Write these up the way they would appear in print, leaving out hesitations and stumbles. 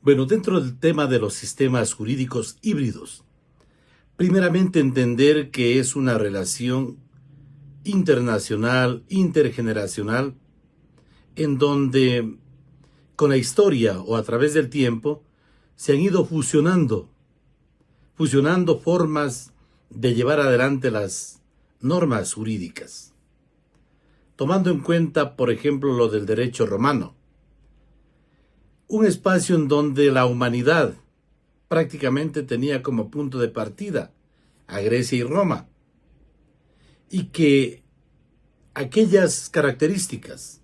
Bueno, dentro del tema de los sistemas jurídicos híbridos, primeramente entender que es una relación internacional, intergeneracional, en donde con la historia o a través del tiempo se han ido fusionando formas de llevar adelante las normas jurídicas, tomando en cuenta, por ejemplo, lo del derecho romano, un espacio en donde la humanidad prácticamente tenía como punto de partida a Grecia y Roma, y que aquellas características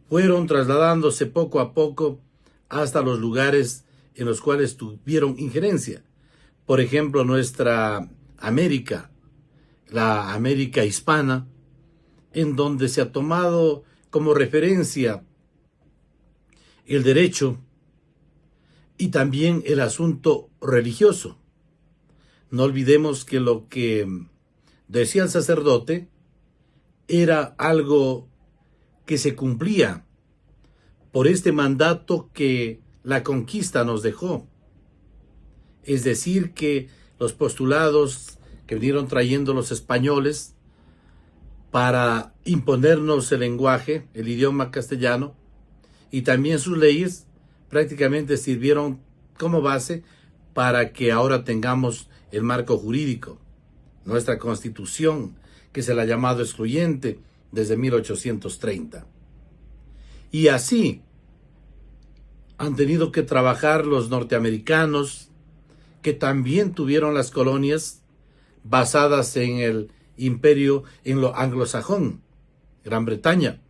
fueron trasladándose poco a poco hasta los lugares en los cuales tuvieron injerencia. Por ejemplo, nuestra América, la América hispana, en donde se ha tomado como referencia el derecho y también el asunto religioso. No olvidemos que lo que decía el sacerdote era algo que se cumplía por este mandato que la conquista nos dejó. Es decir, que los postulados que vinieron trayendo los españoles para imponernos el lenguaje, el idioma castellano, y también sus leyes prácticamente sirvieron como base para que ahora tengamos el marco jurídico, nuestra Constitución, que se la ha llamado excluyente desde 1830. Y así han tenido que trabajar los norteamericanos, que también tuvieron las colonias basadas en el imperio, en lo anglosajón, Gran Bretaña.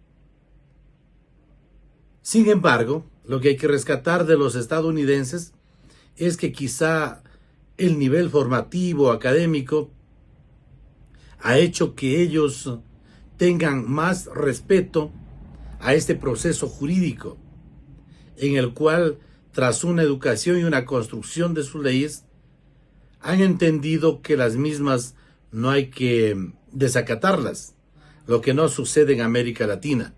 Sin embargo, lo que hay que rescatar de los estadounidenses es que quizá el nivel formativo, académico, ha hecho que ellos tengan más respeto a este proceso jurídico, en el cual, tras una educación y una construcción de sus leyes, han entendido que las mismas no hay que desacatarlas, lo que no sucede en América Latina.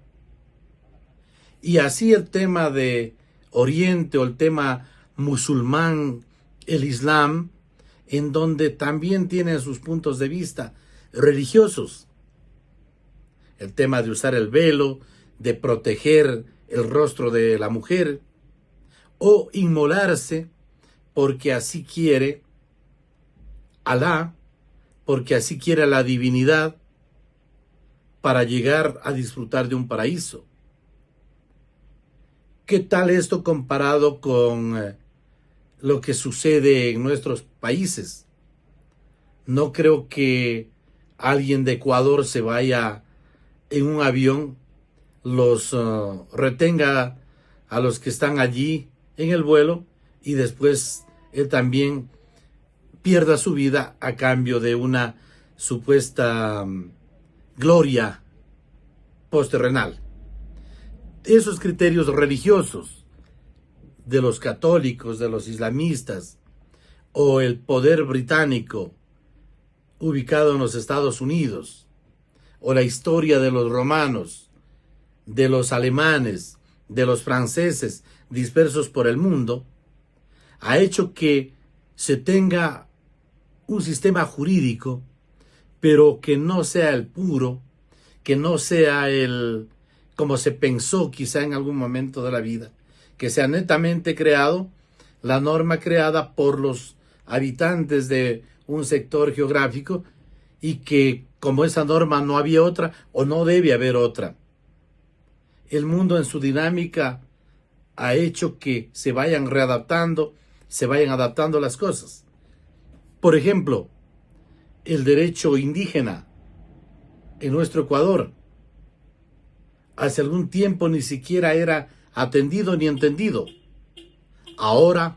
Y así el tema de Oriente o el tema musulmán, el Islam, en donde también tienen sus puntos de vista religiosos. El tema de usar el velo, de proteger el rostro de la mujer, o inmolarse porque así quiere Alá, porque así quiere la divinidad, para llegar a disfrutar de un paraíso. ¿Qué tal esto comparado con lo que sucede en nuestros países? No creo que alguien de Ecuador se vaya en un avión, los retenga a los que están allí en el vuelo y después él también pierda su vida a cambio de una supuesta gloria postterrenal. Esos criterios religiosos de los católicos, de los islamistas, o el poder británico ubicado en los Estados Unidos, o la historia de los romanos, de los alemanes, de los franceses dispersos por el mundo, ha hecho que se tenga un sistema jurídico, pero que no sea el puro, que no sea el como se pensó quizá en algún momento de la vida, que sea netamente creado, la norma creada por los habitantes de un sector geográfico, y que como esa norma no había otra o no debe haber otra. El mundo en su dinámica ha hecho que se vayan readaptando, se vayan adaptando las cosas. Por ejemplo, el derecho indígena en nuestro Ecuador hace algún tiempo ni siquiera era atendido ni entendido. Ahora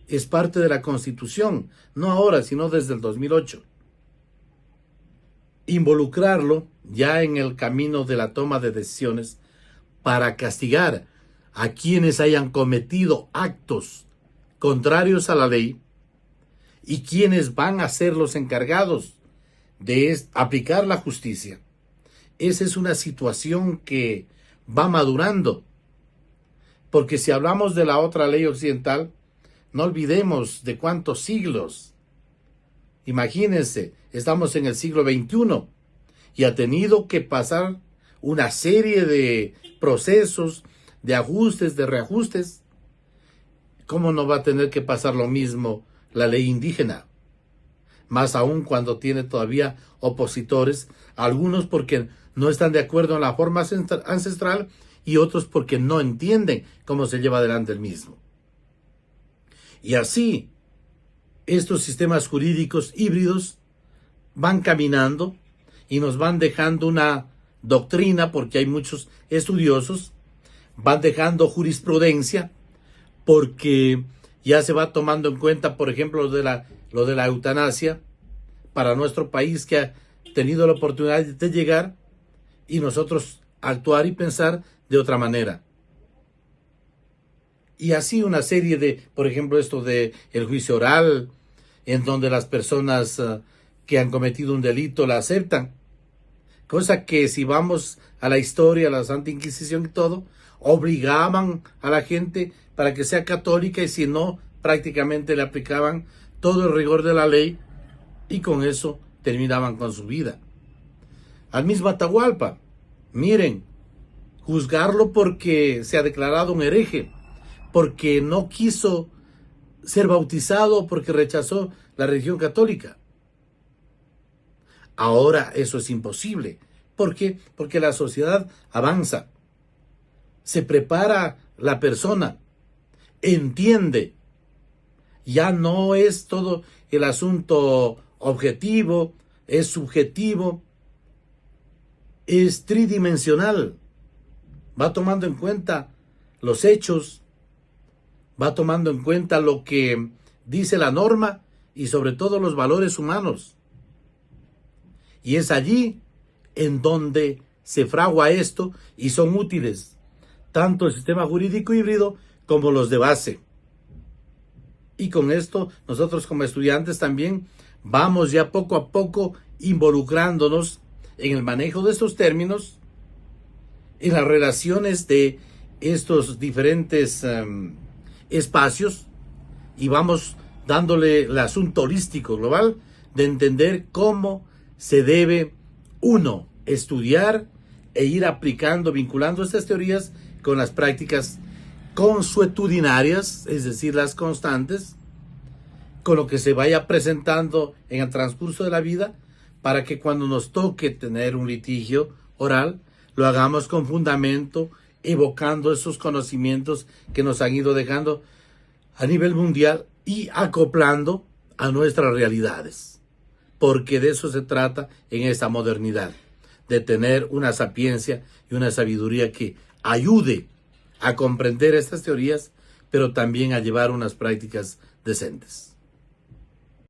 es parte de la Constitución, no ahora, sino desde el 2008. Involucrarlo ya en el camino de la toma de decisiones para castigar a quienes hayan cometido actos contrarios a la ley y quienes van a ser los encargados de aplicar la justicia. Esa es una situación que va madurando, Porque si hablamos de la otra ley occidental, no olvidemos de cuántos siglos. Imagínense, estamos en el siglo XXI y ha tenido que pasar una serie de procesos, de ajustes, de reajustes. ¿Cómo no va a tener que pasar lo mismo la ley indígena? Más aún cuando tiene todavía opositores, algunos porque no están de acuerdo en la forma ancestral y otros porque no entienden cómo se lleva adelante el mismo. Y así, estos sistemas jurídicos híbridos van caminando y nos van dejando una doctrina, porque hay muchos estudiosos, van dejando jurisprudencia, porque ya se va tomando en cuenta, por ejemplo, lo de la eutanasia para nuestro país, que ha tenido la oportunidad de llegar, y nosotros actuar y pensar de otra manera. Y así una serie de, por ejemplo, esto de el juicio oral, en donde las personas que han cometido un delito la aceptan. Cosa que si vamos a la historia, a la Santa Inquisición y todo, obligaban a la gente para que sea católica y si no, prácticamente le aplicaban todo el rigor de la ley y con eso terminaban con su vida. Al mismo Atahualpa, miren, juzgarlo porque se ha declarado un hereje, porque no quiso ser bautizado, porque rechazó la religión católica. Ahora eso es imposible. ¿Por qué? Porque la sociedad avanza. Se prepara la persona. Entiende. Ya no es todo el asunto objetivo, es subjetivo, es tridimensional. Va tomando en cuenta los hechos, va tomando en cuenta lo que dice la norma y sobre todo los valores humanos. Y es allí en donde se fragua esto y son útiles tanto el sistema jurídico híbrido como los de base. Y con esto nosotros como estudiantes también vamos ya poco a poco involucrándonos en el manejo de estos términos, en las relaciones de estos diferentes espacios y vamos dándole el asunto holístico global de entender cómo se debe uno estudiar e ir aplicando, vinculando estas teorías con las prácticas consuetudinarias, es decir, las constantes, con lo que se vaya presentando en el transcurso de la vida, para que cuando nos toque tener un litigio oral, lo hagamos con fundamento, evocando esos conocimientos que nos han ido dejando a nivel mundial y acoplando a nuestras realidades. Porque de eso se trata en esta modernidad, de tener una sapiencia y una sabiduría que ayude a comprender estas teorías, pero también a llevar unas prácticas decentes.